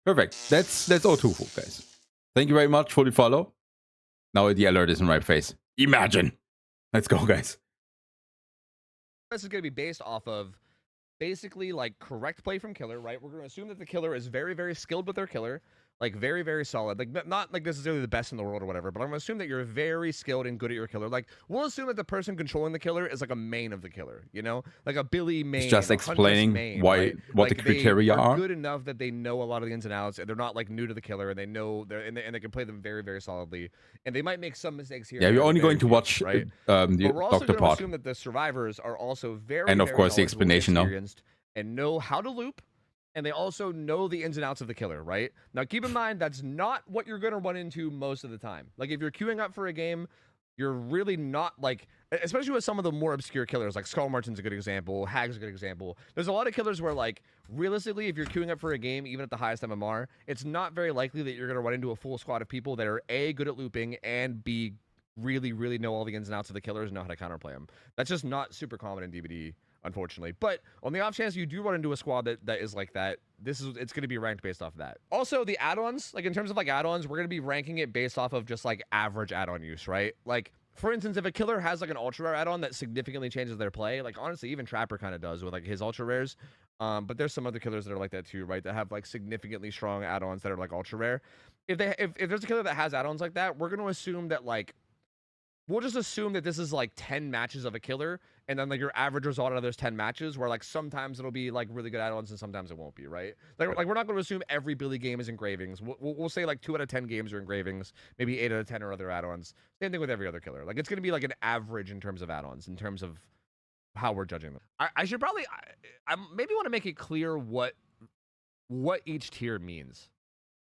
Perfect. That's OhTofus, guys. Thank you very much for the follow. Now the alert is in my face. Imagine. Let's go, guys. This is going to be based off of basically like correct play from killer, right? We're going to assume that the killer is very, very skilled with their killer, like very, very solid, like not like necessarily the best in the world or whatever, but I'm going to assume that you're very skilled and good at your killer. Like we'll assume that the person controlling the killer is like a main of the killer, you know, like a Billy main. It's just explaining main, why right? what like the criteria are. Good enough that they know a lot of the ins and outs, and they're not like new to the killer, and they know and they can play them very, very solidly, and they might make some mistakes here. Yeah, you're only going to watch right? The but we're also Doctor going to part, assume that the survivors are also very, and of course the explanation now. And know how to loop, and they also know the ins and outs of the killer, right? Now, keep in mind, that's not what you're going to run into most of the time. Like, if you're queuing up for a game, you're really not, like, especially with some of the more obscure killers, like Skull Martin's a good example, Hag's a good example. There's a lot of killers where, like, realistically, if you're queuing up for a game, even at the highest MMR, it's not very likely that you're going to run into a full squad of people that are, A, good at looping, and B, really, really know all the ins and outs of the killers and know how to counterplay them. That's just not super common in DBD. Unfortunately, but on the off chance you do run into a squad that is like that, it's going to be ranked based off of that. Also, the add-ons, like in terms of like add-ons, we're going to be ranking it based off of just like average add-on use, right? Like for instance, if a killer has like an ultra rare add-on that significantly changes their play, like honestly, even Trapper kind of does with like his ultra rares. But there's some other killers that are like that too, right? That have like significantly strong add-ons that are like ultra rare. If there's a killer that has add-ons like that, we're going to assume that like we'll just assume that this is like 10 matches of a killer, and then like your average result out of those 10 matches, where like sometimes it'll be like really good add-ons and sometimes it won't be, right? Like we're not going to assume every Billy game is engravings. We'll say like 2 out of 10 games are engravings, maybe 8 out of 10 are other add-ons. Same thing with every other killer. Like it's going to be like an average in terms of add-ons, in terms of how we're judging them. I should probably, I maybe want to make it clear what each tier means,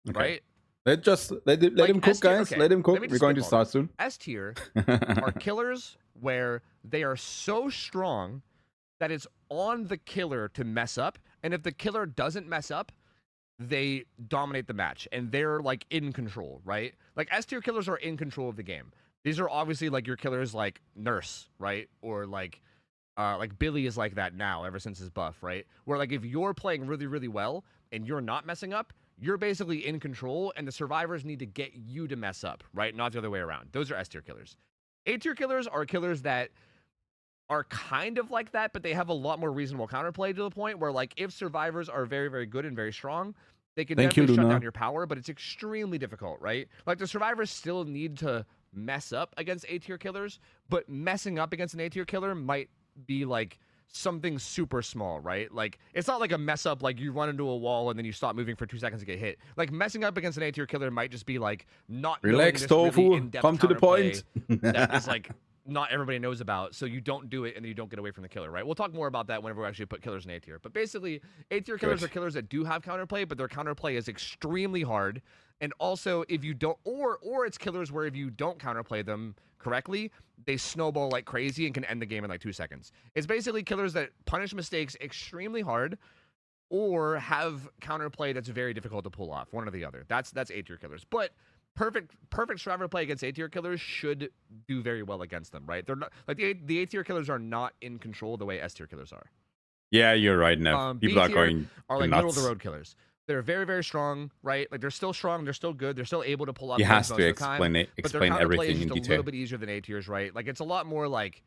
okay. Right? Let him cook, guys. Okay. Let him cook. We're going to start soon. S tier are killers where they are so strong that it's on the killer to mess up, and if the killer doesn't mess up, they dominate the match, and they're like in control, right? Like S tier killers are in control of the game. These are obviously like your killers like Nurse, right? Or like Billy is like that now ever since his buff, right? Where like if you're playing really, really well and you're not messing up, you're basically in control, and the survivors need to get you to mess up, right? Not the other way around. Those are S tier killers. A tier killers are killers that are kind of like that, but they have a lot more reasonable counterplay to the point where, like, if survivors are very, very good and very strong, they can definitely shut down your power, but it's extremely difficult, right? Like, the survivors still need to mess up against A tier killers, but messing up against an A tier killer might be, like, something super small, right? Like, it's not like a mess up, like you run into a wall and then you stop moving for 2 seconds to get hit. Like, messing up against an A tier killer might just be like not relax, Tofu, really come to the point. That is like not everybody knows about, so you don't do it and then you don't get away from the killer, right? We'll talk more about that whenever we actually put killers in A tier. But basically, A tier killers are killers that do have counterplay, but their counterplay is extremely hard. And also, if you don't, or it's killers where if you don't counterplay them correctly, they snowball like crazy and can end the game in like 2 seconds. It's basically killers that punish mistakes extremely hard, or have counterplay that's very difficult to pull off. One or the other. That's A tier killers. But perfect survivor play against A tier killers should do very well against them, right? They're not like the A tier killers are not in control the way S tier killers are. Yeah, you're right, Nev. People are going like nuts. Middle of the road killers. They're very, very strong, right? Like, they're still strong, they're still good, they're still able to pull off. He has to explain everything in detail. A little bit easier than A tiers, right? Like, it's a lot more like,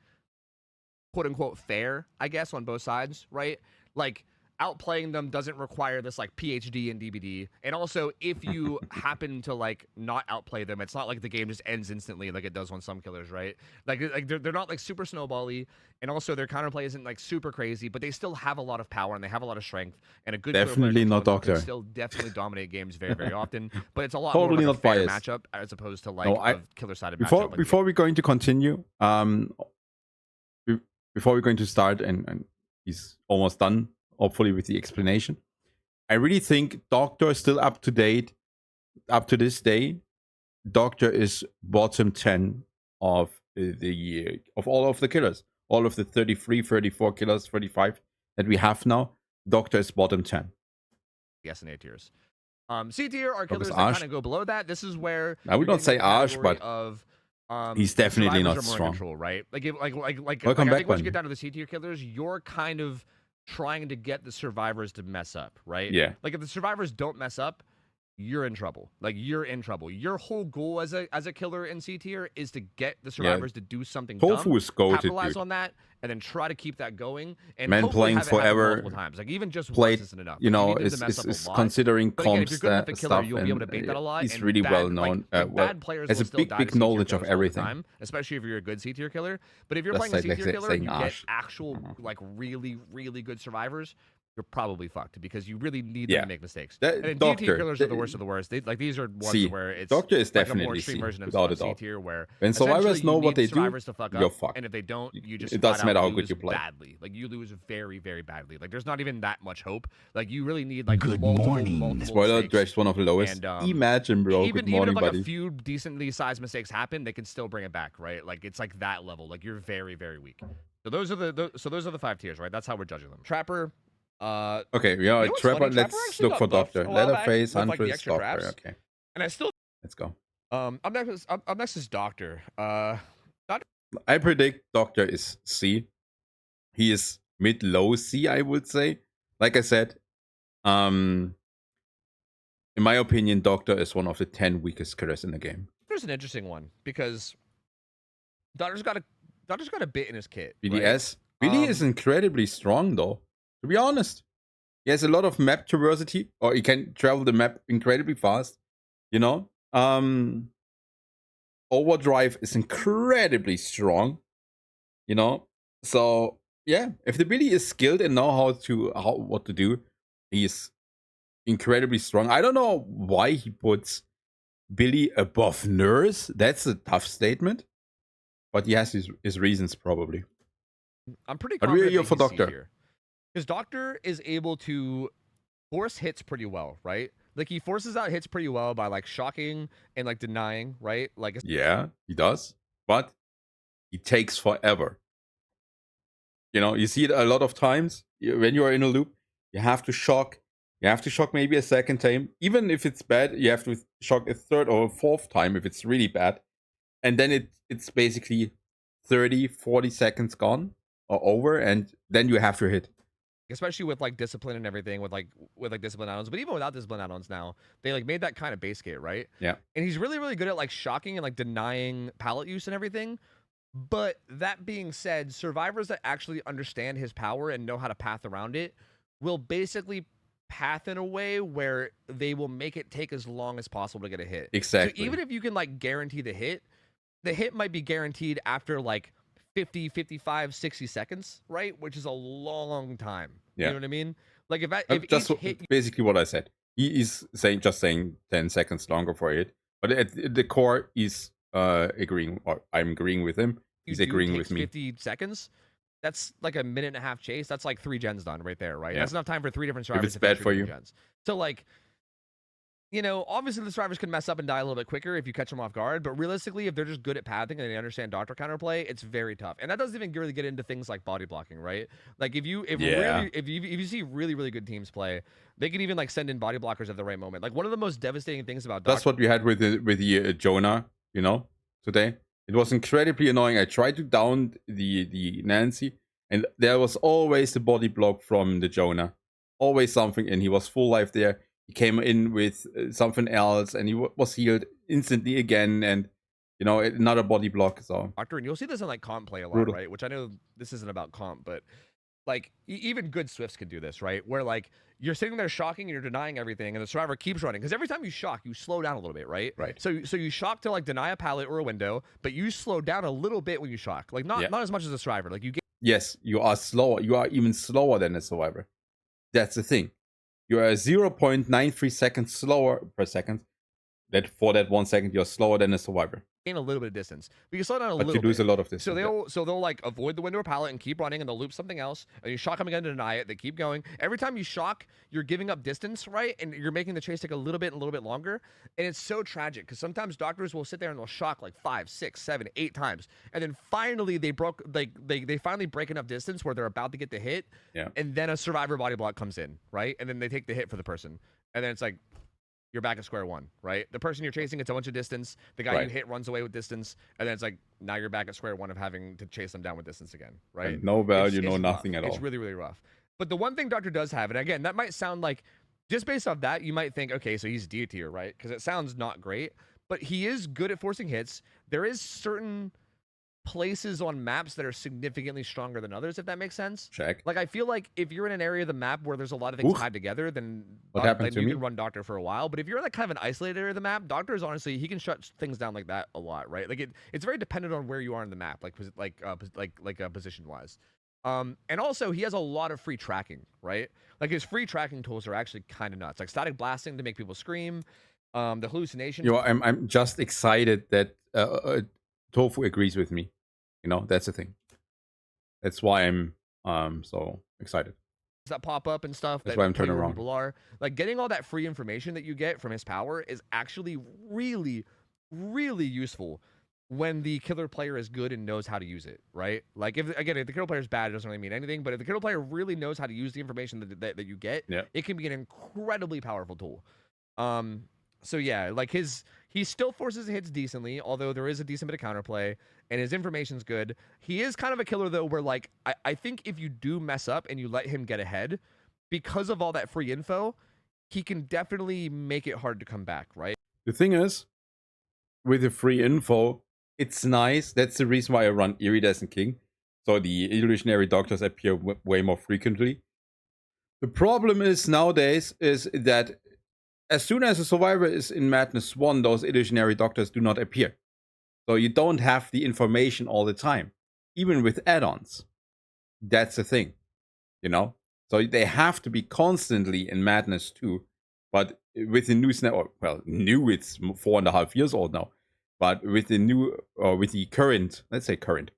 quote unquote, fair, I guess, on both sides, right? Like, outplaying them doesn't require this like PhD in DBD, and also if you happen to like not outplay them, it's not like the game just ends instantly like it does on some killers, right? Like they're not like super snowbally, and also their counterplay isn't like super crazy, but they still have a lot of power and they have a lot of strength, and a good definitely not Doctor still definitely dominate games very, very often, but it's a lot totally more not fair matchup as opposed to like a killer sided matchup. Before we're going to continue, before we're going to start, and he's almost done, hopefully, with the explanation. I really think Doctor is still up to date, up to this day. Doctor is bottom 10 of of all of the killers. All of the 33, 34 killers, 35 that we have now. Doctor is bottom 10. Yes, in A tiers. C tier are killers that kind of go below that. This is where I would not say Ash, but he's definitely not strong, control, right? Like, I think back, once you get down to the C tier killers, you're kind of trying to get the survivors to mess up, right? Yeah. Like if the survivors don't mess up, you're in trouble. Like you're in trouble. Your whole goal as a killer in C tier is to get the survivors to do something Tofu dumb, is goated, capitalize dude. on that, and then try to keep that going. And Man hopefully playing have it happen forever, multiple times. Like even just played, once isn't enough. you Like, know, you need them to mess up is a lot. considering But again, if comps you're good enough at killer, stuff, you'll be able to bait that a lot. he's and really bad, well known. Like, bad players has will a still die big to C tier knowledge of kills all the everything. time, especially if you're a good C tier killer. But if you're Just playing a like C tier killer and you saying get Ash. actual like really good survivors, you're probably fucked because you really need them to make mistakes. And then D tier killers are the worst of the worst. Like these are ones where it's Doctor is like definitely a more extreme version of without a C doubt. tier where When survivors know what they do, to fuck you're up, fucked. and if they don't, you just it doesn't flat out matter how good lose you play. badly. Like you lose very badly. Like there's not even that much hope. Like you really need like Good multiple morning. Spoiler, mistakes. Dredge one of the lowest. And, Imagine, bro. Even Good morning, if like buddy. a few decently sized mistakes happen, they can still bring it back, right? Like it's like that level. Like you're very weak. So those are the 5 tiers, right? That's how we're judging them. Trapper. Okay, yeah, what's Trapper. funny? Let's Trapper actually look got for buffed Doctor. a while back Leatherface, with, like, the Huntress, extra Doctor. crabs. Okay, and I still let's go. up next is Doctor. I predict Doctor is C. He is mid-low C, I would say. Like I said, in my opinion, Doctor is one of the 10 weakest killers in the game. There's an interesting one because Doctor's got a bit in his kit. BDS. Right? Billy is incredibly strong, though. To be honest, he has a lot of map traversity, or he can travel the map incredibly fast. You know, Overdrive is incredibly strong. You know, so yeah, if the Billy is skilled and know what to do, he's incredibly strong. I don't know why he puts Billy above Nurse. That's a tough statement, but he has his reasons probably. I'm pretty But confident we're here for Doctor. because Doctor is able to force hits pretty well, right? Like he forces out hits pretty well by like shocking and like denying, right? Like Yeah, he does, but he takes forever. You know, you see it a lot of times when you are in a loop. You have to shock. You have to shock maybe a second time. Even if it's bad, you have to shock a third or a fourth time if it's really bad. And then it's basically 30, 40 seconds gone or over, and then you have to hit. especially with like discipline and everything, with discipline add-ons, but even without discipline add-ons now, they like made that kind of base kit, right? Yeah. And he's really good at like shocking and like denying pallet use and everything. But that being said, survivors that actually understand his power and know how to path around it will basically path in a way where they will make it take as long as possible to get a hit. Exactly. So even if you can like guarantee the hit might be guaranteed after like 50, 55, 60 seconds, right? Which is a long time. Yeah. You know what I mean? Like if just each hit basically what I said. He is saying 10 seconds longer for it, but at the core is agreeing, or I'm agreeing with him. He's agreeing with me. 50 seconds. That's like a minute and a half chase. That's like 3 gens done right there, right? Yeah. That's enough time for 3 different survivors. If it's to bad finish for 3 you. gens. So like, you know, obviously the survivors can mess up and die a little bit quicker if you catch them off guard. But realistically, if they're just good at pathing and they understand Doctor counterplay, it's very tough. And that doesn't even really get into things like body blocking, right? Like if you see really good teams play, they can even like send in body blockers at the right moment. Like one of the most devastating things about Doctor. That's what we had with the Jonah, you know, today. It was incredibly annoying. I tried to down the Nancy, and there was always the body block from the Jonah. Always something, and he was full life there. He came in with something else, and he was healed instantly again, and, you know, another body block. So Doctor, and you'll see this in like comp play a lot, Brutal. right? Which I know this isn't about comp, but like even good Swifts could do this, right? Where like you're sitting there shocking and you're denying everything, and the survivor keeps running because every time you shock, you slow down a little bit, right? Right. So you shock to like deny a pallet or a window, but you slow down a little bit when you shock, like not as much as a survivor. Like you get yes, you are slower. You are even slower than a survivor. That's the thing. You are 0.93 seconds slower per second. That for that 1 second, you're slower than a survivor. gain a little bit of distance, but you slow down a But little you lose bit. a lot of distance. So they'll like avoid the window or pallet and keep running, and they'll loop something else, and you shock them again to deny it. They keep going. Every time you shock, you're giving up distance, right? And you're making the chase take a little bit longer. And it's so tragic because sometimes doctors will sit there and they'll shock like 5, 6, 7, 8 times, and then finally they finally break enough distance where they're about to get the hit. Yeah. And then a survivor body block comes in, right? And then they take the hit for the person, and then it's like, you're back at square one, right? The person you're chasing gets a bunch of distance. The guy you hit runs away with distance, and then it's like now you're back at square one of having to chase them down with distance again, right? And no value, It's no rough. nothing at all. It's really rough. But the one thing Doctor does have, and again, that might sound like, just based off that, you might think, okay, so he's D tier, right? Because it sounds not great, but he is good at forcing hits. There is certain places on maps that are significantly stronger than others, if that makes sense. Check. Like, I feel like if you're in an area of the map where there's a lot of things tied together, then What happened to you me? can run Doctor for a while. But if you're in like kind of an isolated area of the map, Doctor is honestly, he can shut things down like that a lot, right? Like it's very dependent on where you are in the map, like position wise. And also he has a lot of free tracking, right? Like his free tracking tools are actually kind of nuts. Like static blasting to make people scream, the hallucination. You know, I'm just excited that Tofu agrees with me. You know, that's the thing. That's why I'm so excited. That pop up and stuff. That's why I'm turning around. People are like getting all that free information that you get from his power is actually really, really useful when the killer player is good and knows how to use it, right? Like if the killer player is bad, it doesn't really mean anything. But if the killer player really knows how to use the information that you get, it can be an incredibly powerful tool. So yeah, like he still forces hits decently, although there is a decent bit of counterplay, and his information's good. He is kind of a killer though, where like I think if you do mess up and you let him get ahead, because of all that free info, he can definitely make it hard to come back, right? The thing is, with the free info, it's nice. That's the reason why I run Iridas and King. So the illusionary doctors appear way more frequently. The problem is nowadays is that as soon as a survivor is in Madness 1, those illusionary doctors do not appear. So you don't have the information all the time, even with add-ons. That's the thing, you know? So they have to be constantly in Madness 2. But with the new snap, well, new, it's 4.5 years old now. But with the new, or with the current, let's say current,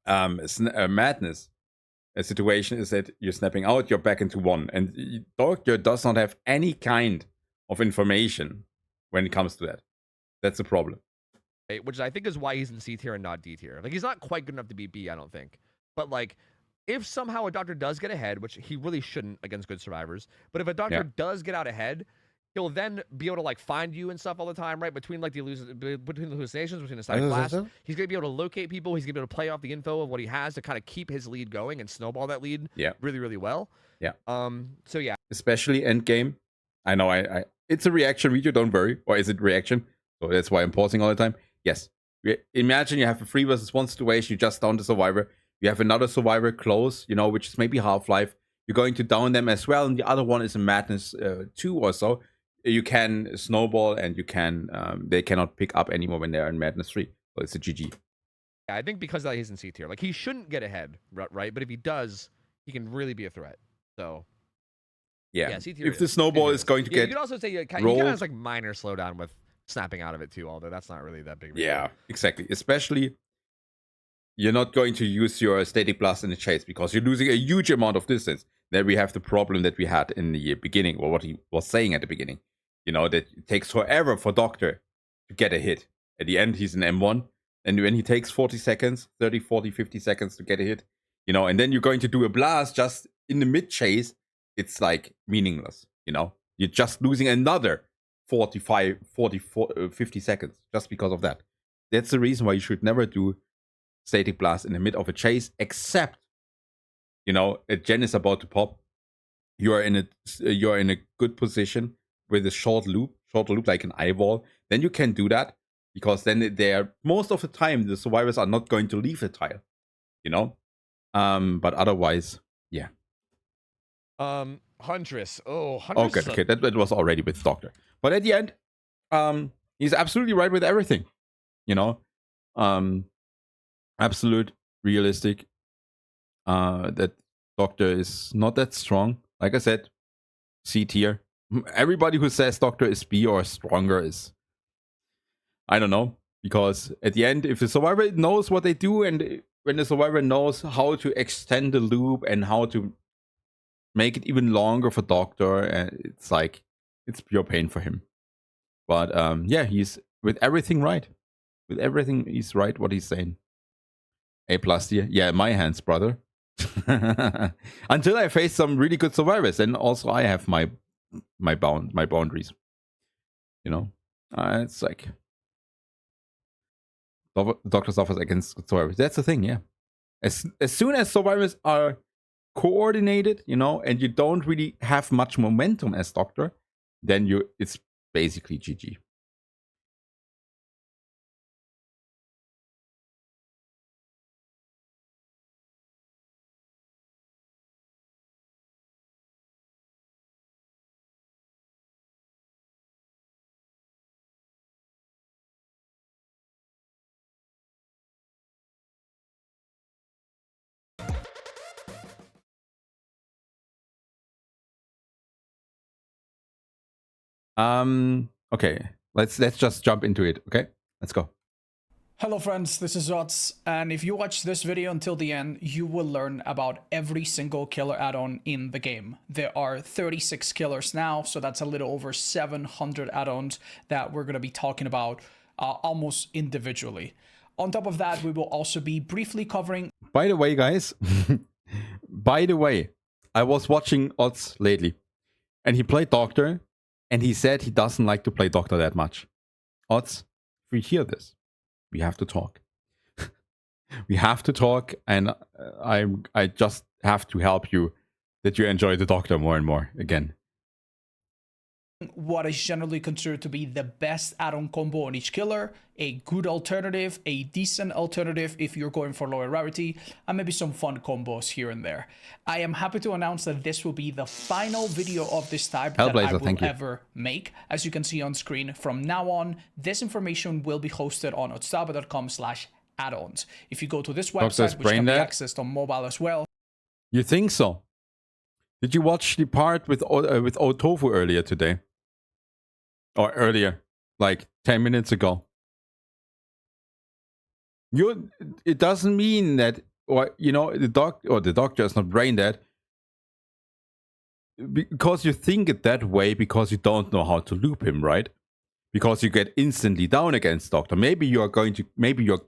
Madness, a situation is that you're snapping out, you're back into 1. And Doctor does not have any kind of information when it comes to that. That's the problem. Which I think is why he's in C tier and not D tier. Like he's not quite good enough to be B, I don't think. But like, if somehow a doctor does get ahead, which he really shouldn't against good survivors, but if a doctor does get out ahead, he'll then be able to like find you and stuff all the time, right? Between like the hallucinations, between the static blast, he's gonna be able to locate people. He's gonna be able to play off the info of what he has to kind of keep his lead going and snowball that lead really, really well. Yeah. So yeah. Especially end game. I know I it's a reaction video, don't worry. Or is it reaction? So that's why I'm pausing all the time. Yes. Imagine you have a 3 versus 1 situation, you just down the survivor. You have another survivor close, you know, which is maybe Half-Life. You're going to down them as well, and the other one is in Madness 2 or so. You can snowball, and you can they cannot pick up anymore when they're in Madness 3. So it's a GG. Yeah, I think because that he's in C tier. Like he shouldn't get ahead, right? But if he does, he can really be a threat. So yeah, C tier. If the snowball is going to get, you could also say he kind of has like minor slowdown with snapping out of it too, although that's not really that big. Yeah, exactly. Especially, you're not going to use your static blast in the chase because you're losing a huge amount of distance. Then we have the problem that we had in the beginning, or what he was saying at the beginning. You know, that it takes forever for Doctor to get a hit. At the end, he's an M1. And when he takes 40 seconds, 30, 40, 50 seconds to get a hit, you know, and then you're going to do a blast just in the mid-chase, it's like meaningless, you know? You're just losing another 45, 40, 50 seconds just because of that. That's the reason why you should never do static blast in the mid of a chase, except, you know, a gen is about to pop. You're in a good position with a short loop like an eyeball. Then you can do that because then they're most of the time the survivors are not going to leave the tile, you know. But otherwise, yeah. Huntress. Oh, Huntress. Okay, that was already with Doctor. But at the end, he's absolutely right with everything, you know. Absolute realistic. That Doctor is not that strong. Like I said, C tier. Everybody who says Doctor is B or stronger is, I don't know, because at the end, if the survivor knows what they do, and when the survivor knows how to extend the loop and how to make it even longer for Doctor, it's like, it's pure pain for him. But yeah, he's with everything right. With everything, he's right what he's saying. A+ tier. Yeah, my hands, brother. Until I face some really good survivors, and also I have my boundaries. You know, it's like Doctor suffers against survivors. That's the thing, yeah. As soon as survivors are coordinated, you know, and you don't really have much momentum as Doctor, then it's basically GG. Okay, let's just jump into it. Okay, let's go. Hello friends, this is Otz, and if you watch this video until the end, you will learn about every single killer add-on in the game. There are 36 killers now, so that's a little over 700 add-ons that we're going to be talking about almost individually. On top of that, we will also be briefly covering... By the way, guys, by the way, I was watching Otz lately, and he played Doctor, and he said he doesn't like to play Doctor that much. Otz, if we hear this, we have to talk. We have to talk, and I just have to help you that you enjoy the Doctor more and more again. What is generally considered to be the best add-on combo on each killer, a good alternative, a decent alternative if you're going for lower rarity, and maybe some fun combos here and there. I am happy to announce that this will be the final video of this type that I will ever make. As you can see on screen, from now on, this information will be hosted on ohTofus.com/add-ons. If you go to this website, which can be accessed on mobile as well. You think so? Did you watch the part with OhTofu earlier today? Or earlier, like 10 minutes ago? It doesn't mean that, or you know, the doctor is not brain dead because you think it that way because you don't know how to loop him, right? Because you get instantly down against Doctor. Maybe you're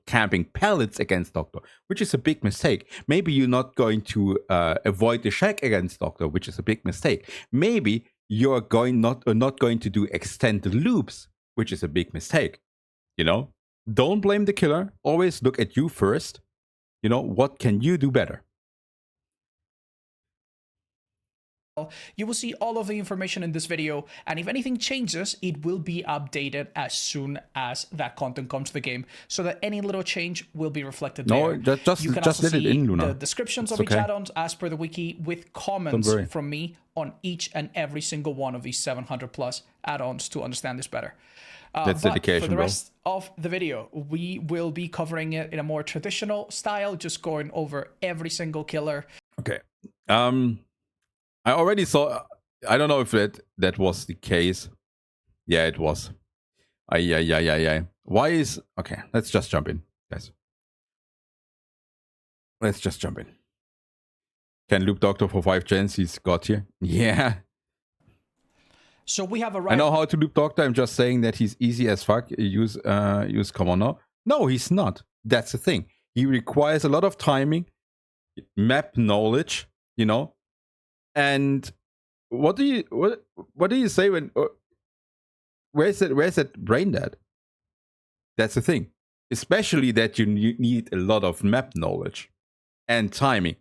camping pellets against Doctor, which is a big mistake. Maybe you're not going to avoid the shack against Doctor, which is a big mistake. Maybe you're not going to do extended loops, which is a big mistake. You know, don't blame the killer. Always look at you first. You know, what can you do better? You will see all of the information in this video, and if anything changes, it will be updated as soon as that content comes to the game, so that any little change will be reflected there. No, just let it in, Luna. The descriptions of each add-ons as per the wiki, with comments from me on each and every single one of these 700 plus add-ons to understand this better. That's dedication, for the rest of the video, we will be covering it in a more traditional style, just going over every single killer. Okay. I already saw. I don't know if that was the case. Yeah, it was. Yeah. Why is okay? Let's just jump in, guys. Let's just jump in. Can loop Doctor for 5 gens. He's got here. Yeah. So we have a. I know how to loop Doctor. I'm just saying that he's easy as fuck. Use Commoner. No, he's not. That's the thing. He requires a lot of timing, map knowledge. You know. And what do you say when where's that brain dead? That's the thing, especially that you need a lot of map knowledge and timing,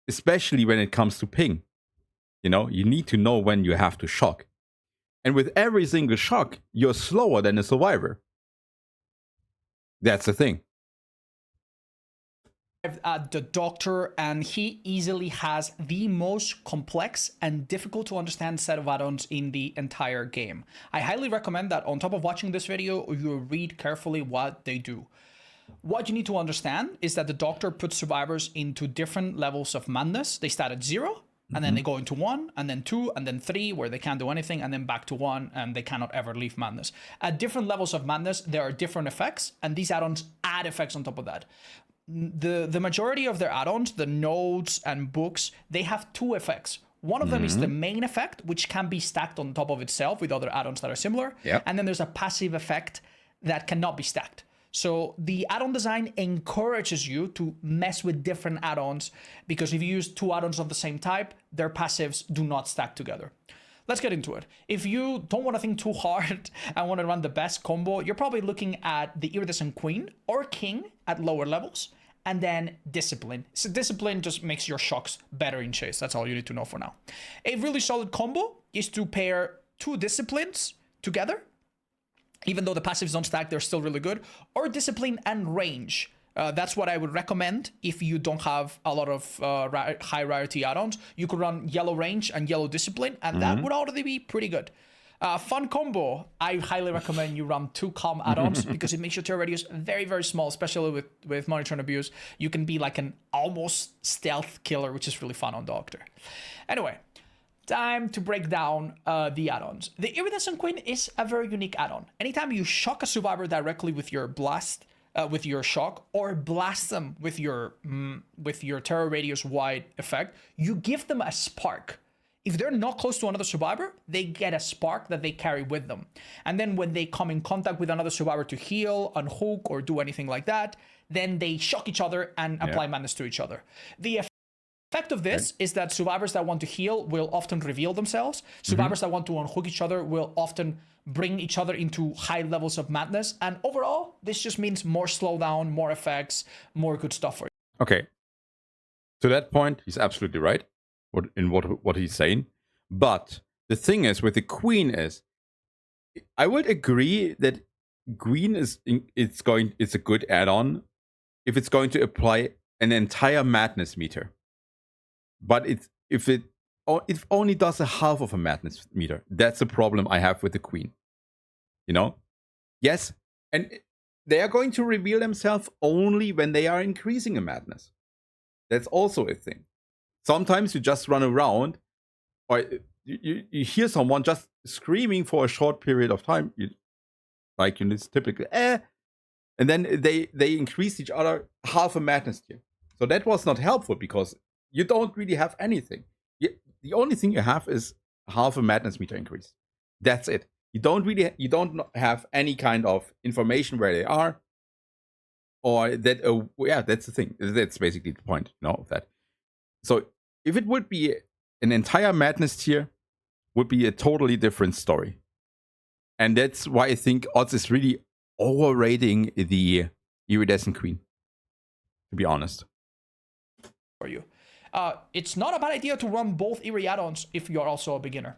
especially when it comes to ping. You know, you need to know when you have to shock, and with every single shock, you're slower than a survivor. That's the thing. At the Doctor, and he easily has the most complex and difficult to understand set of add-ons in the entire game. I highly recommend that on top of watching this video, you read carefully what they do. What you need to understand is that the Doctor puts survivors into different levels of madness. They start at 0, and then they go into 1, and then 2, and then 3, where they can't do anything, and then back to 1, and they cannot ever leave madness. At different levels of madness, there are different effects, and these add-ons add effects on top of that. The majority of their add-ons, the nodes and books, they have 2 effects. One of them is the main effect, which can be stacked on top of itself with other add-ons that are similar. Yep. And then there's a passive effect that cannot be stacked. So the add-on design encourages you to mess with different add-ons, because if you use 2 add-ons of the same type, their passives do not stack together. Let's get into it. If you don't want to think too hard and want to run the best combo, you're probably looking at the Iridescent Queen or King at lower levels, and then discipline. So discipline just makes your shocks better in chase. That's all you need to know for now. A really solid combo is to pair 2 disciplines together. Even though the passives don't stack, they're still really good. Or discipline and range. That's what I would recommend if you don't have a lot of high rarity add-ons. You could run yellow range and yellow discipline, and that would already be pretty good. Fun combo. I highly recommend you run 2 calm add-ons because it makes your turret radius very, very small, especially with Monitor and Abuse. You can be like an almost stealth killer, which is really fun on Doctor. Anyway, time to break down the add-ons. The Iridescent Queen is a very unique add-on. Anytime you shock a survivor directly with your blast, with your shock, or blast them with your terror radius wide effect, you give them a spark. If they're not close to another survivor, they get a spark that they carry with them. And then when they come in contact with another survivor to heal, unhook, or do anything like that, then they shock each other and apply madness to each other. The effect of this is that survivors that want to heal will often reveal themselves. Survivors that want to unhook each other will often bring each other into high levels of madness. And overall, this just means more slowdown, more effects, more good stuff for you. Okay. To that point, he's absolutely right in what he's saying. But the thing is, with the Queen is, I would agree that Queen it's a good add-on if it's going to apply an entire madness meter. But if it only does a half of a madness meter, that's the problem I have with the Queen. You know? Yes, and they are going to reveal themselves only when they are increasing a madness. That's also a thing. Sometimes you just run around, or you hear someone just screaming for a short period of time, it's typically and then they increase each other half a madness tier. So that was not helpful because you don't really have anything. The only thing you have is half a madness meter increase. That's it. You don't have any kind of information where they are, or that. That's the thing. That's basically the point, of that. So if it would be an entire madness tier, would be a totally different story. And that's why I think Odds is really overrating the Iridescent Queen, to be honest. For you. It's not a bad idea to run both Iri add-ons if you're also a beginner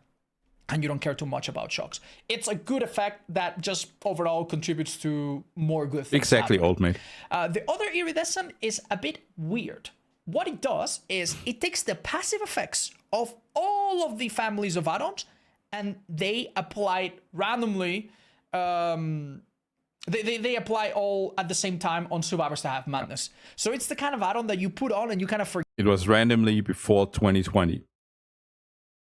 and you don't care too much about shocks. It's a good effect that just overall contributes to more good things. Exactly, old mate. The other Iridescent is a bit weird. What it does is it takes the passive effects of all of the families of add-ons and they apply it randomly. They apply all at the same time on survivors that have madness. So it's the kind of add-on that you put on and you kind of forget. It was randomly before 2020.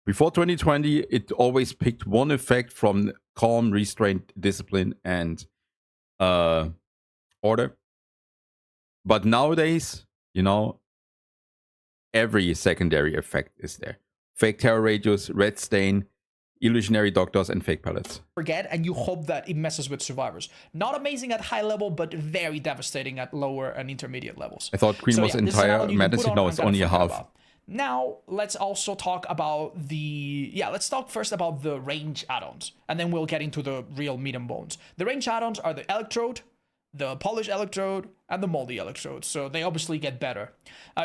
Before 2020, it always picked one effect from calm, restraint, discipline, and order. But nowadays, every secondary effect is there. Fake terror radius, red stain, illusionary doctors, and fake pellets. Forget, and you hope that it messes with survivors. Not amazing at high level, but very devastating at lower and intermediate levels. I thought Queen was entire madness. No, it's only a half. Now, let's also talk about let's talk first about the range add-ons, and then we'll get into the real meat and bones. The range add-ons are the Electrode, the Polished Electrode, and the Moldy Electrode, so they obviously get better.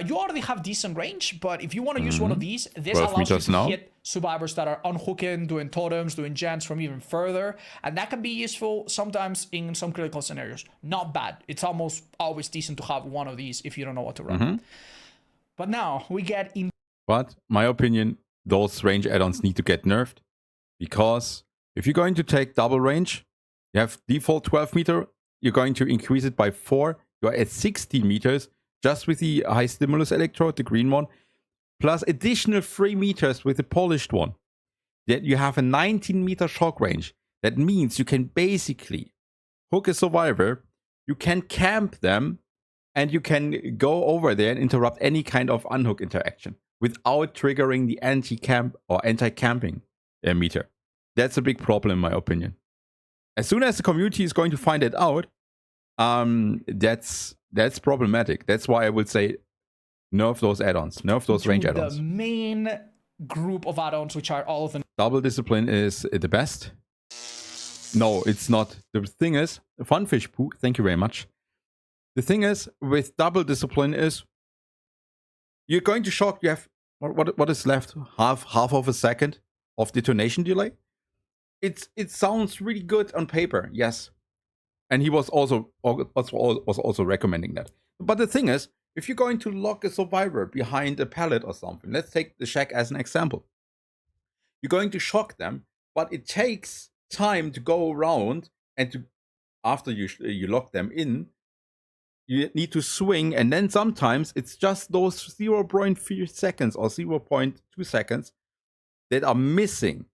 You already have decent range, but if you want to use one of these, this allows you to hit survivors that are unhooking, doing totems, doing gens from even further, and that can be useful sometimes in some critical scenarios. Not bad. It's almost always decent to have one of these if you don't know what to run. But now we get in. But my opinion, those range add-ons need to get nerfed, because if you're going to take double range, you have default 12 meter, you're going to increase it by 4. You're at 16 meters just with the high stimulus electrode, the green one, plus additional 3 meters with the polished one. Then you have a 19 meter shock range. That means you can basically hook a survivor, you can camp them, and you can go over there and interrupt any kind of unhook interaction without triggering the anti-camp or anti-camping meter. That's a big problem in my opinion. As soon as the community is going to find it out, that's problematic. That's why I would say nerf those add-ons, nerf those range add-ons. The main group of add-ons, which are all of them. Double discipline is the best. No, it's not. The thing is, Funfish Poo, thank you very much. The thing is, with double discipline is, you're going to shock, you have, what is left? Half of a second of detonation delay? It sounds really good on paper, yes. And he was also recommending that. But the thing is, if you're going to lock a survivor behind a pallet or something, let's take the shack as an example. You're going to shock them, but it takes time to go around, and to after you lock them in, you need to swing, and then sometimes it's just those 0.3 seconds or 0.2 seconds that are missing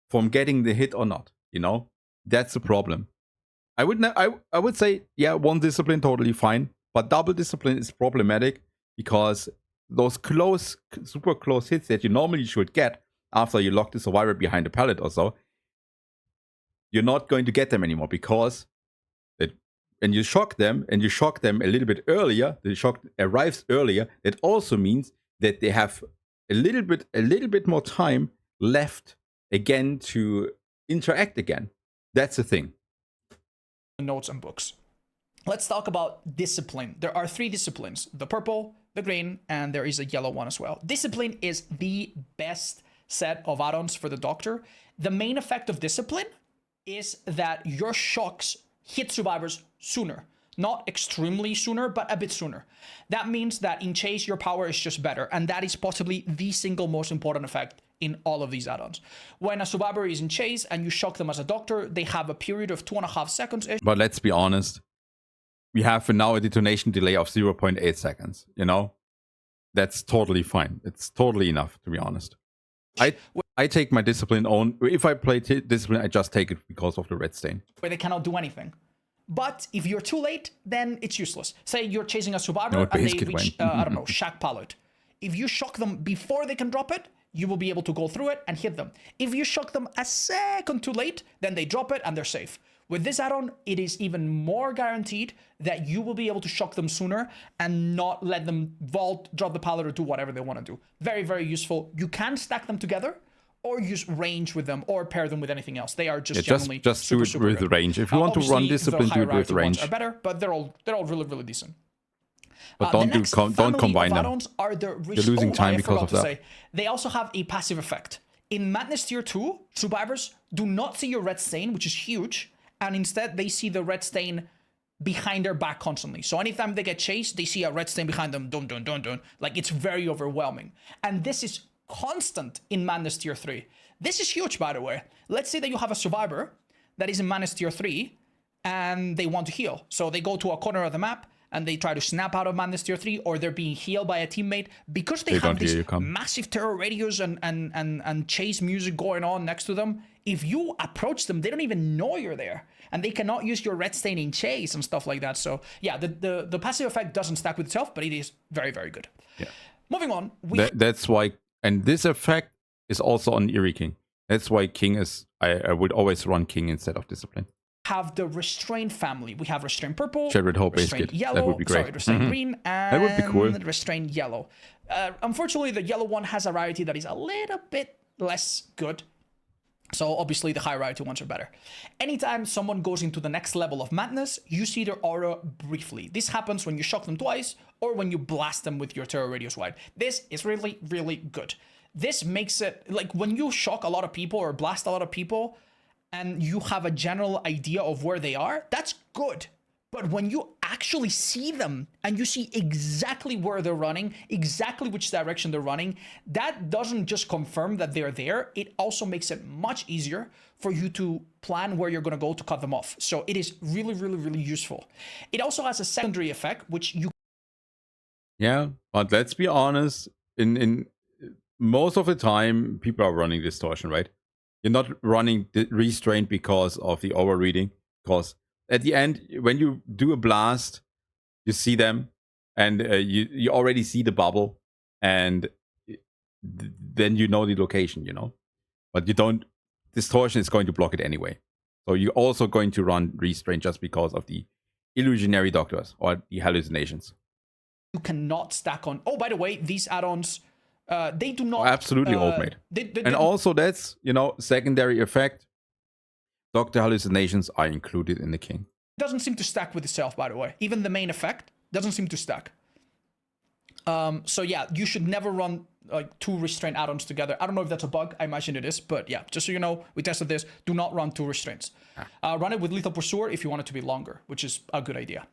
from getting the hit or not. You know, that's the problem. I would say, yeah, one discipline totally fine, but double discipline is problematic because those close, super close hits that you normally should get after you lock the survivor behind a pallet or so, you're not going to get them anymore, because and you shock them a little bit earlier, the shock arrives earlier. That also means that they have a little bit more time left again to interact again. That's the thing. Notes and books. Let's talk about discipline. There are 3 disciplines: the purple, the green, and there is a yellow one as well. Discipline is the best set of add-ons for the Doctor. The main effect of discipline is that your shocks hit survivors sooner. Not extremely sooner, but a bit sooner. That means that in chase, your power is just better, and that is possibly the single most important effect in all of these add-ons. When a survivor is in chase and you shock them as a Doctor, they have a period of 2.5 seconds. But let's be honest, we have now a detonation delay of 0.8 seconds, you know? That's totally fine. It's totally enough, to be honest. I take my discipline on. If I play discipline, I just take it because of the red stain. Where they cannot do anything. But if you're too late, then it's useless. Say you're chasing a survivor and they reach, I don't know, shack pallet. If you shock them before they can drop it, you will be able to go through it and hit them. If you shock them a second too late, then they drop it and they're safe. With this add-on, it is even more guaranteed that you will be able to shock them sooner and not let them vault, drop the pallet, or do whatever they want to do. Very, very useful. You can stack them together, or use range with them, or pair them with anything else. They are just generally just do it with good. Range. If you want to run discipline, do it with range. Are better, but they're all really, really decent. But don't combine them. Are the You're losing time because of that. They also have a passive effect. In Madness Tier 2, survivors do not see your red stain, which is huge, and instead they see the red stain behind their back constantly. So anytime they get chased, they see a red stain behind them. Dun, dun, dun, dun. Like, it's very overwhelming. And this is constant in Madness Tier 3. This is huge, by the way. Let's say that you have a survivor that is in Madness Tier 3 and they want to heal. So they go to a corner of the map and they try to snap out of Madness Tier 3, or they're being healed by a teammate. Because they have these massive terror radios and chase music going on next to them, if you approach them, they don't even know you're there. And they cannot use your red stain in chase and stuff like that. So yeah, the passive effect doesn't stack with itself, but it is very, very good. Yeah. Moving on. That's why, and this effect is also on Eerie King. That's why King is, I would always run King instead of Discipline. Have the Restraint family. We have Restraint Purple, Shattered Hope Restraint Yellow, that would be great. Sorry, Restraint Green, and that would be cool. Restraint Yellow. Unfortunately, the yellow one has a rarity that is a little bit less good. So obviously the high rarity ones are better. Anytime someone goes into the next level of madness, you see their aura briefly. This happens when you shock them twice or when you blast them with your terror radius wide. This is really, really good. This makes it, like, when you shock a lot of people or blast a lot of people and you have a general idea of where they are, that's good. But when you actually see them and you see exactly where they're running, exactly which direction they're running, that doesn't just confirm that they're there. It also makes it much easier for you to plan where you're going to go to cut them off. So it is really, really, really useful. It also has a secondary effect, which you... Yeah, but let's be honest, in most of the time, people are running Distortion, right? You're not running Restraint because of the overreading, because at the end, when you do a blast, you see them, and you already see the bubble, and then you know the location, you know. But you don't. Distortion is going to block it anyway. So you're also going to run Restraint just because of the illusionary doctors or the hallucinations. You cannot stack on. Oh, by the way, these add-ons, they do not. Absolutely old mate. And also, that's, you know, secondary effect. Doctor hallucinations are included in the King. doesn't seem to stack with itself, by the way. Even the main effect doesn't seem to stack. So yeah, you should never run like 2 restraint add-ons together. I don't know if that's a bug. I imagine it is, but yeah, just so you know, we tested this. Do not run 2 restraints. Run it with Lethal Pursuer if you want it to be longer, which is a good idea.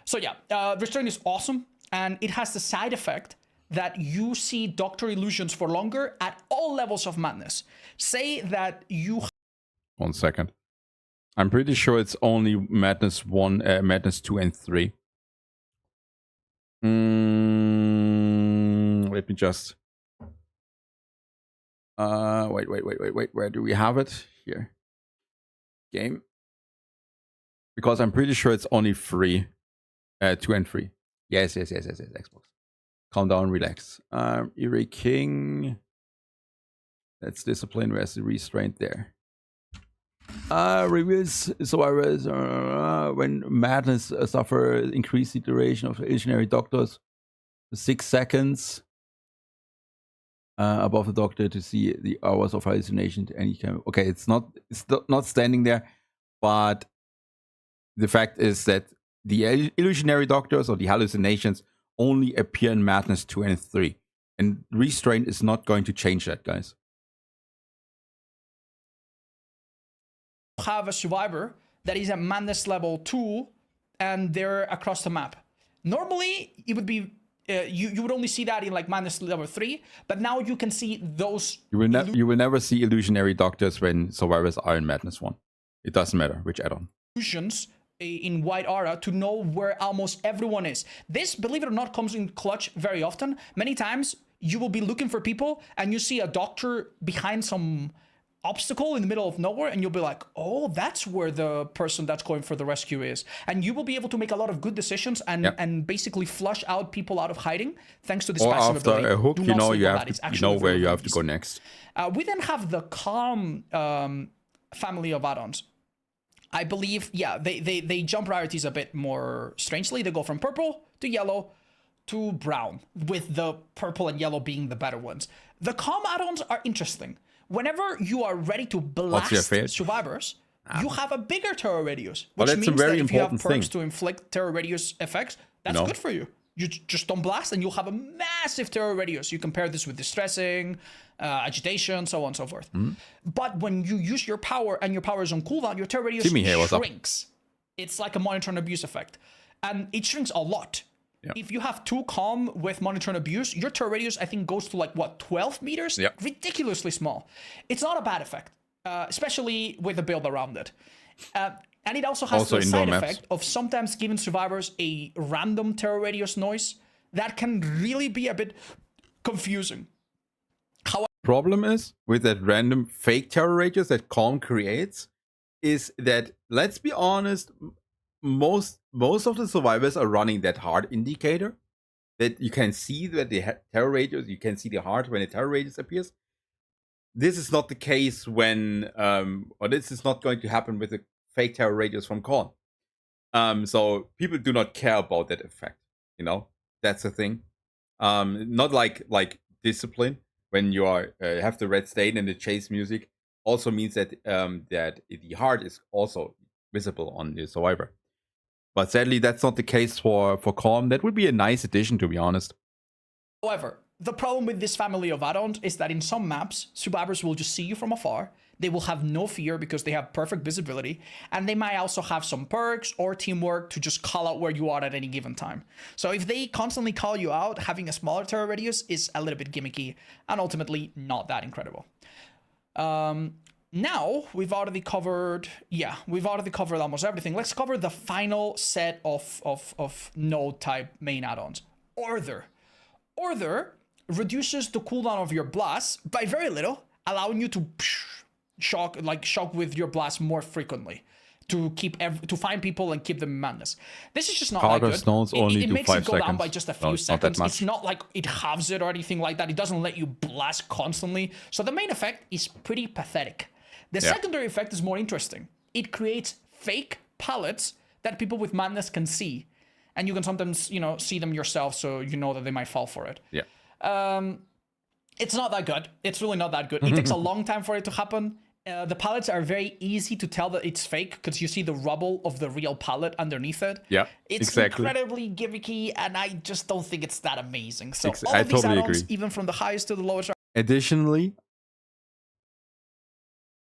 So yeah, restraint is awesome, and it has the side effect that you see Doctor illusions for longer at all levels of madness. Say that you... 1 second. I'm pretty sure it's only Madness 1, Madness 2 and 3. Let me just... wait. Where do we have it? Here. Game. Because I'm pretty sure it's only 3. 2 and 3. Yes, Xbox. Calm down, relax. Eerie King. That's discipline. Where's the restraint there? Reveals survivors when madness suffer increase the duration of illusionary doctors to 6 seconds above the doctor to see the hours of hallucination to any kind. Okay, it's not standing there, but the fact is that the illusionary doctors or the hallucinations only appear in Madness 2 and 3, and restraint is not going to change that, guys. Have a survivor that is at madness level 2 and they're across the map. Normally it would be you would only see that in like madness level 3, but now you can see those. You will never see illusionary doctors when survivors are in Madness 1. It doesn't matter which add-on. Illusions in White Aura to know where almost everyone is. This, believe it or not, comes in clutch very often. Many times you will be looking for people and you see a doctor behind some obstacle in the middle of nowhere, and you'll be like, oh, that's where the person that's going for the rescue is. And you will be able to make a lot of good decisions and basically flush out people out of hiding thanks to this passive ability. After a hook, you know where you have to go next. We then have the Calm family of add-ons. I believe, yeah, they jump priorities a bit more strangely. They go from purple to yellow to brown, with the purple and yellow being the better ones. The Calm add-ons are interesting. Whenever you are ready to blast survivors, you have a bigger terror radius, which means that if you have perks to inflict terror radius effects, that's good for you. You just don't blast and you'll have a massive terror radius. You compare this with distressing, agitation, so on and so forth. But when you use your power and your power is on cooldown, your terror radius shrinks. It's like a monitor and abuse effect. And it shrinks a lot. Yep. If you have 2 Calm with monitor and abuse, your terror radius, I think, goes to like, what, 12 meters? Yep. Ridiculously small. It's not a bad effect, especially with the build around it. And it also has the side effect of sometimes giving survivors a random terror radius noise that can really be a bit confusing. Problem is, with that random fake terror radius that Calm creates, is that, let's be honest, most of the survivors are running that heart indicator that you can see that the terror radius, you can see the heart when the terror radius appears. This is not the case when or this is not going to happen with the fake terror radius from Calm. So people do not care about that effect, you know. That's the thing. Not like discipline when you are have the red stain and the chase music also means that that the heart is also visible on the survivor. But sadly, that's not the case for Calm. That would be a nice addition, to be honest. However, the problem with this family of add-ons is that in some maps, survivors will just see you from afar. They will have no fear because they have perfect visibility. And they might also have some perks or teamwork to just call out where you are at any given time. So if they constantly call you out, having a smaller terror radius is a little bit gimmicky and ultimately not that incredible. Now, we've already covered almost everything. Let's cover the final set of node-type main add-ons. Order. Order reduces the cooldown of your blast by very little, allowing you to shock with your blast more frequently to find people and keep them in madness. This is just not that good. Stones only it makes it go down by just a few seconds. It's not like it halves it or anything like that. It doesn't let you blast constantly. So the main effect is pretty pathetic. The secondary effect is more interesting. It creates fake palettes that people with madness can see. And you can sometimes, see them yourself, so you know that they might fall for it. Yeah. It's not that good. It's really not that good. It takes a long time for it to happen. The pallets are very easy to tell that it's fake because you see the rubble of the real pallet underneath it. Yeah, it's exactly. incredibly gimmicky, and I just don't think it's that amazing. So all I of these totally add-ons, agree. even from the highest to the lowest, are Additionally,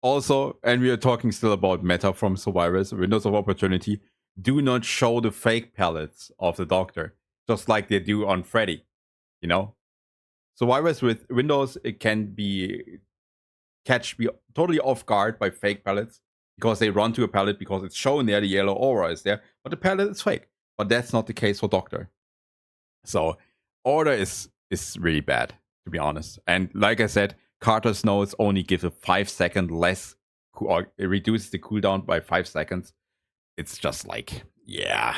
also, and we are talking still about meta from survivors, windows of opportunity do not show the fake pallets of the doctor, just like they do on Freddy. You know, survivors with windows, it can be be totally off guard by fake pallets because they run to a pallet because it's shown there, the yellow aura is there, but the pallet is fake. But that's not the case for doctor. So order is really bad, to be honest. And like I said, Carter's notes only give a 5-second less, or it reduces the cooldown by 5 seconds. It's just like, yeah.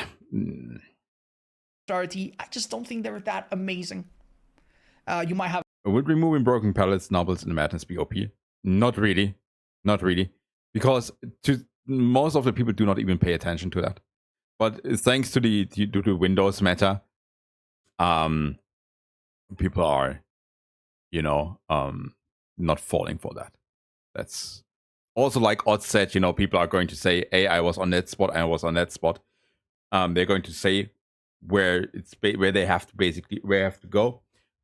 I just don't think they're that amazing. You might have Would removing broken pallets, Nobles, and Madness be OP? Not really. Not really. Because most of the people do not even pay attention to that. But thanks to the Windows meta, people are, not falling for that. That's also like Odd said, people are going to say, hey, I was on that spot, I was on that spot. They're going to say where they have to go.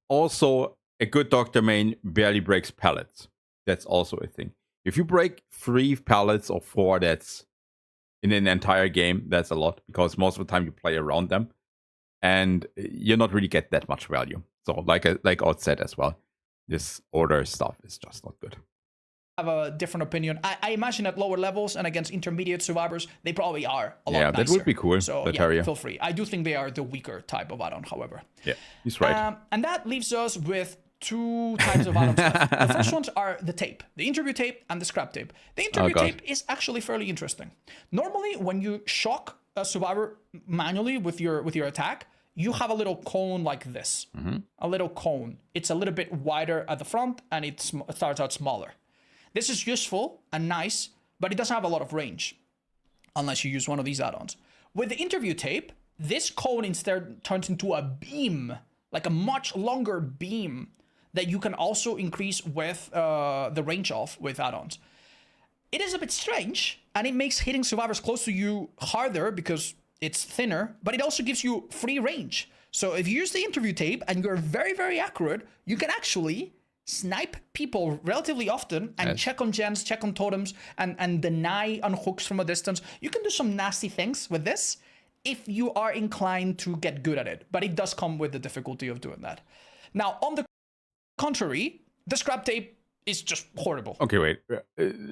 Also, a good doctor main barely breaks pallets. That's also a thing. If you break 3 pallets or 4, that's in an entire game, that's a lot, because most of the time you play around them and you're not really get that much value. So like Odd said as well, this order stuff is just not good. Have a different opinion. I imagine at lower levels and against intermediate survivors, they probably are a lot Yeah, nicer. that would be cool. So yeah, feel free. I do think they are the weaker type of add-on, however. Yeah, he's right. And that leaves us with 2 types of add-ons left. The first ones are the tape, the interview tape and the scrap tape. The interview tape is actually fairly interesting. Normally, when you shock a survivor manually with your attack, you have a little cone like this. A little cone. It's a little bit wider at the front and it starts out smaller. This is useful and nice, but it doesn't have a lot of range unless you use one of these add-ons. With the interview tape, this cone instead turns into a beam, like a much longer beam that you can also increase with the range of with add-ons. It is a bit strange, and it makes hitting survivors close to you harder because it's thinner, but it also gives you free range. So if you use the interview tape and you're very, very accurate, you can actually snipe people relatively often and check on gens, check on totems, and deny on hooks from a distance. You can do some nasty things with this if you are inclined to get good at it, but it does come with the difficulty of doing that. Now, on the contrary, the scrap tape is just horrible. Okay, wait.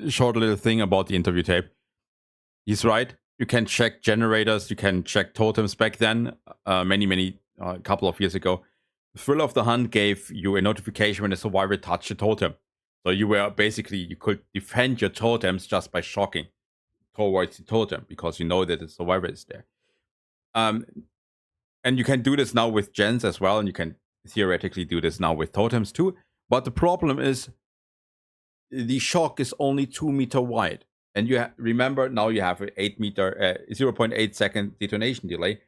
Short little thing about the interview tape. He's right. You can check generators, you can check totems. Back then, a couple of years ago, Thrill of the Hunt gave you a notification when a survivor touched a totem. So you could defend your totems just by shocking towards the totem because you know that the survivor is there. And you can do this now with gens as well, and you can theoretically do this now with totems too. But the problem is the shock is only 2 meters wide. And you remember now you have an 0.8 second detonation delay,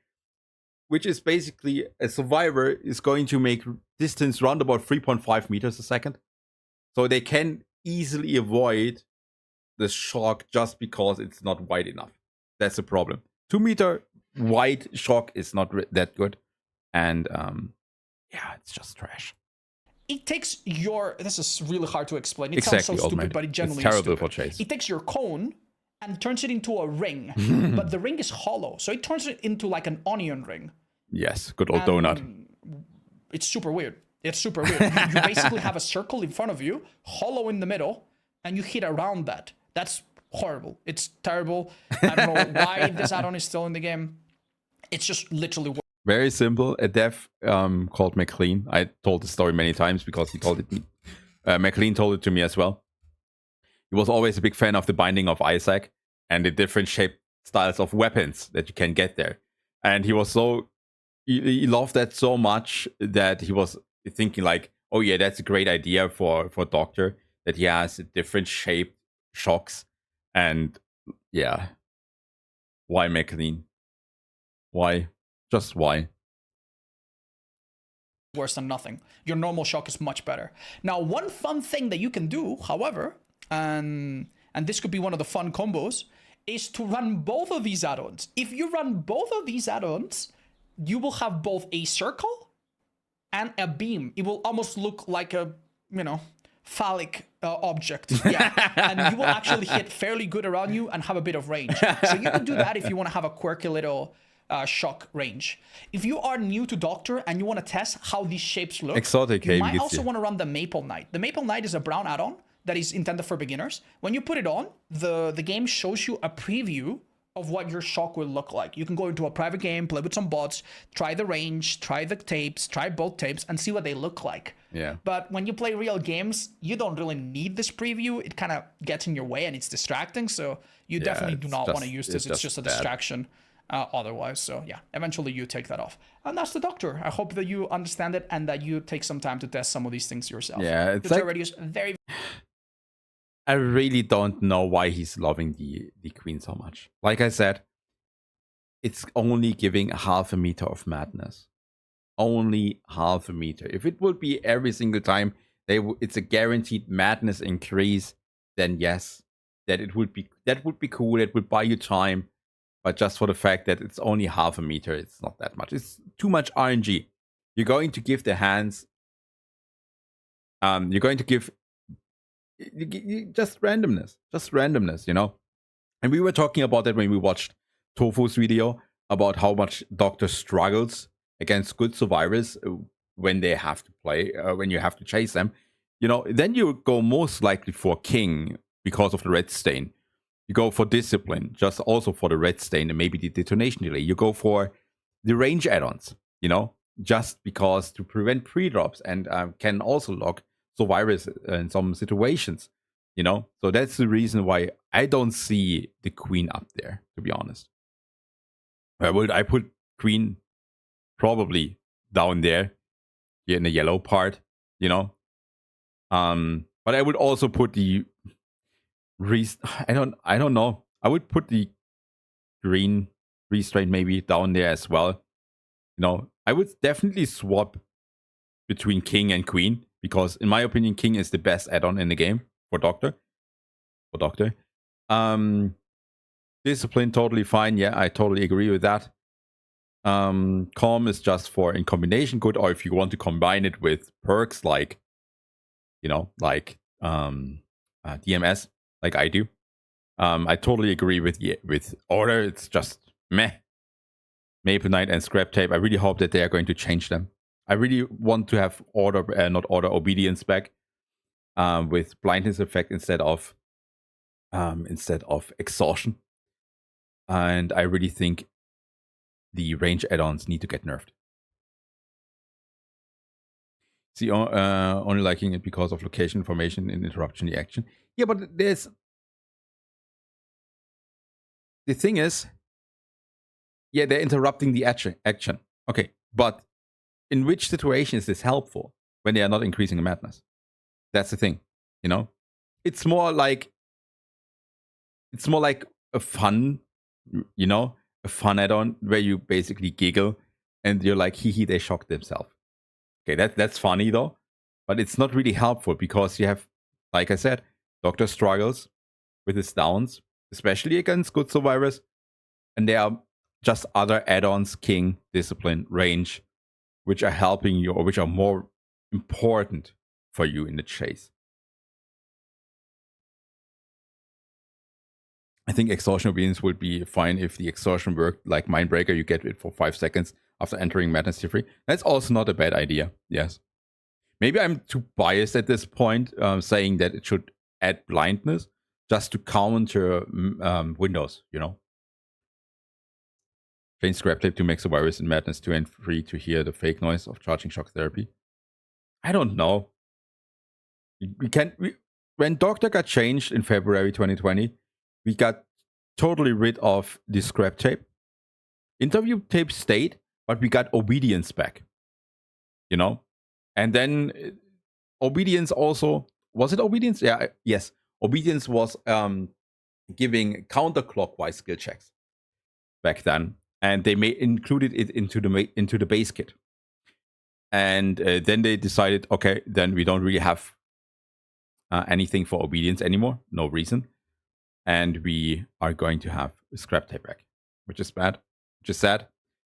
which is basically a survivor is going to make distance round about 3.5 meters a second. So they can easily avoid the shock just because it's not wide enough. That's the problem. 2 meter wide shock is not that good. And it's just trash. It takes this is really hard to explain. It sounds so stupid, but it generally is terrible stupid. For Chase. It takes your cone and turns it into a ring, but the ring is hollow. So it turns it into like an onion ring. Yes, good old donut. It's super weird. It's super weird. You basically have a circle in front of you, hollow in the middle, and you hit around that. That's horrible. It's terrible. I don't know why this add-on is still in the game. It's just literally very simple. A dev called McLean. I told the story many times because he told it. McLean told it to me as well. He was always a big fan of the binding of Isaac and the different shaped styles of weapons that you can get there. And he was he loved that so much that he was thinking like, oh yeah, that's a great idea for Doctor, that he has different shaped shocks. And yeah, why McLean? Why? Just why? Worse than nothing. Your normal shock is much better. Now, one fun thing that you can do, however, and this could be one of the fun combos, is to run both of these add-ons. If you run both of these add-ons, you will have both a circle and a beam. It will almost look like a, phallic object. Yeah. And you will actually hit fairly good around you and have a bit of range. So you can do that if you want to have a quirky little shock range. If you are new to Doctor and you want to test how these shapes look, Exotic, you might also want to run the Maple Knight. The Maple Knight is a brown add-on that is intended for beginners. When you put it on, the game shows you a preview of what your shock will look like. You can go into a private game, play with some bots, try the range, try the tapes, try both tapes, and see what they look like. Yeah. But when you play real games, you don't really need this preview. It kind of gets in your way and it's distracting. So you definitely do not want to use this. It's just a distraction otherwise. So yeah, eventually you take that off. And that's the Doctor. I hope that you understand it and that you take some time to test some of these things yourself. Yeah, it's like, already is very... I really don't know why he's loving the Queen so much. Like I said, it's only giving half a meter of madness. Only half a meter. If it would be every single time it's a guaranteed madness increase, then yes, that would be cool. It would buy you time. But just for the fact that it's only half a meter, it's not that much. It's too much RNG. You're going to give the hands. You're going to give just randomness, And we were talking about that when we watched Tofu's video about how much Doctor struggles against good survivors when they have to play, when you have to chase them. Then you go most likely for King because of the red stain. You go for discipline, just also for the red stain and maybe the detonation delay. You go for the range add-ons, just because to prevent pre-drops and can also lock survivors in some situations, So that's the reason why I don't see the Queen up there, to be honest. I put Queen probably down there, in the yellow part, But I would also put the I don't know. I would put the green restraint maybe down there as well. I would definitely swap between King and Queen because, in my opinion, King is the best add-on in the game for Doctor. Discipline, totally fine. Yeah, I totally agree with that. Calm is just for in combination good, or if you want to combine it with perks like, DMS, like I do. I totally agree with Order. It's just meh. Maple Knight and Scrap Tape. I really hope that they are going to change them. I really want to have obedience back, with blindness effect instead of exhaustion. And I really think the range add-ons need to get nerfed. See, only liking it because of location information and interruption the action. Yeah, but the thing is, yeah, they're interrupting the action. Okay, but in which situation is this helpful when they are not increasing the madness? That's the thing, It's more like a fun, a fun add-on where you basically giggle and you're like, hee, they shocked themselves. Okay, that's funny though, but it's not really helpful because you have, like I said, Doctor struggles with his downs, especially against good survivors, and there are just other add-ons, King, Discipline, Range, which are helping you or which are more important for you in the chase. I think Exhaustion Obedience would be fine if the exhaustion worked like Mindbreaker. You get it for 5 seconds after entering Madness Tier 3. That's also not a bad idea, yes. Maybe I'm too biased at this point, saying that it should add blindness just to counter windows, Change Scrap Tape to make survivors in Madness 2 and 3 to hear the fake noise of charging shock therapy. I don't know. When Doctor got changed in February 2020, we got totally rid of the Scrap Tape. Interview tape stayed, but we got obedience back. And then obedience also, was it obedience? Yeah, yes. Obedience was giving counterclockwise skill checks back then, and they included it into the base kit. And then they decided, okay, then we don't really have anything for obedience anymore. No reason. And we are going to have scrap tape back, which is bad, which is sad.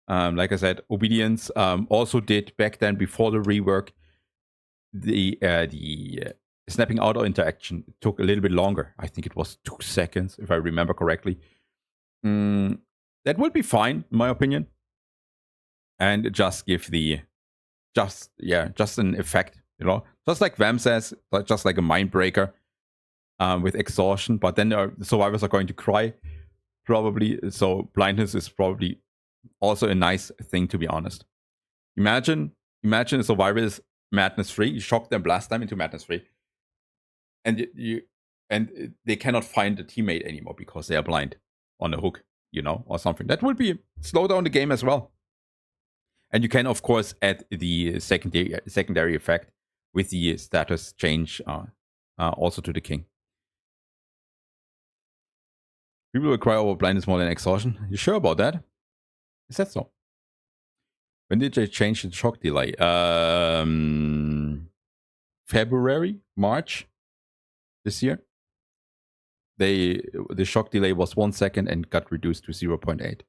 Like I said, obedience also did back then before the rework. The snapping auto interaction took a little bit longer. I think it was 2 seconds, if I remember correctly. That would be fine, in my opinion. And just give just an effect, just like Vam says, just like a mind breaker with exhaustion. But then the survivors are going to cry, probably. So blindness is probably also a nice thing, to be honest. Imagine a survivor is madness free. You shock them, blast them into madness free, and they cannot find a teammate anymore because they are blind on a hook, or something. That would be slow down the game as well. And you can, of course, add the secondary effect with the status change also to the king. People will cry over blindness more than exhaustion. You sure about that? Is that so? When did they change the shock delay? February, March this year. The shock delay was 1 second and got reduced to 0.8.